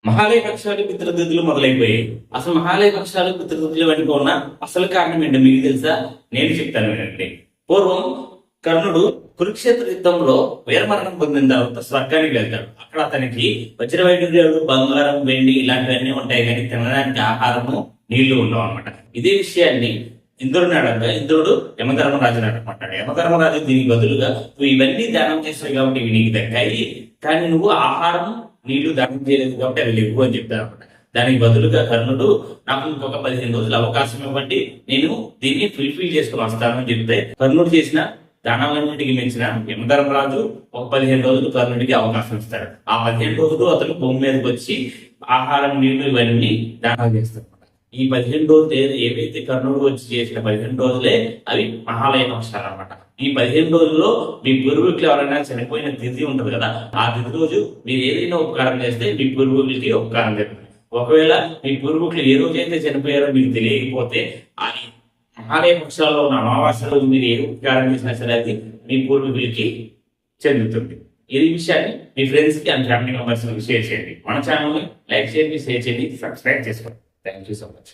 మహాలయ పక్షాలు పితృతిథులు మొదలైపోయాయి. అసలు మహాలయ పక్షాలు పితృతిథులు వెనుక ఉన్న అసలు కారణం ఏంటో మీకు తెలుసా? నేను చెప్తాను వినండి. పూర్వం కర్ణుడు కురుక్షేత్ర యుద్ధంలో వీరమరణం పొందిన తర్వాత స్వర్గానికి వెళ్తాడు. అక్కడ అతనికి వజ్రవైడూర్యాలు, బంగారం, వెండి ఇలాంటివన్నీ ఉంటాయి, కానీ తినడానికి ఆహారము, నీళ్లు ఉండవు అనమాట. ఇదే విషయాన్ని ఇంద్రుడిని అడగగా ఇంద్రుడు యమధర్మరాజుని అడగమంటాడు. యమధర్మరాజు దీనికి బదులుగా నువ్వు ఇవన్నీ దానం చేస్తావు కాబట్టి ఇవి నీకు దక్కాయి, కానీ నువ్వు ఆహారం, నీళ్లు దానం చేయలేదు కాబట్టి అవి లేవు అని చెప్తారు అనమాట. దానికి బదులుగా కర్ణుడు నాకు ఇంకొక 15 రోజులు అవకాశం ఇవ్వండి, నేను దీన్ని ఫుల్ఫిల్ చేసుకుని వస్తానని చెప్తే కర్ణుడు చేసిన దానాలన్నింటికి మించిన యమధర్మరాజు ఒక 15 రోజులు కర్ణుడికి అవకాశం ఇస్తాడు. ఆ 15 రోజులు అతను భూమి మీదకి వచ్చి ఆహారం, నీళ్లు ఇవన్నీ దానాలు చేస్తాడు. ఈ 15 రోజులు ఏవైతే కర్ణుడు వచ్చి చేసిన 15 రోజులే అవి మహాలయ పక్షాలు అనమాట. ఈ 15 రోజుల్లో మీ పూర్వీకులు ఎవరైనా చనిపోయిన తిథి ఉంటుంది కదా, ఆ తిథి రోజు మీరు ఏదైనా ఉపకారం చేస్తే మీ పూర్వీకులకి ఉపకారం జరుగుతుంది. ఒకవేళ మీ పూర్వీకులు ఏ రోజైతే చనిపోయారో మీకు తెలియకపోతే ఆ మహాలయ పక్షాల్లో ఉన్న అమావాస్య రోజు మీరు ఏ ఉపకారం చేసినా సరే అది మీ పూర్వీకులకి చెందుతుంది. ఈ విషయాన్ని మీ ఫ్రెండ్స్ కి అండ్ ఫ్యామిలీ మెంబర్స్ షేర్ చేయండి. మన ఛానల్ని లైక్ చేయండి, షేర్ చేయండి, సబ్స్క్రైబ్ చేసుకోండి. Thank you so much.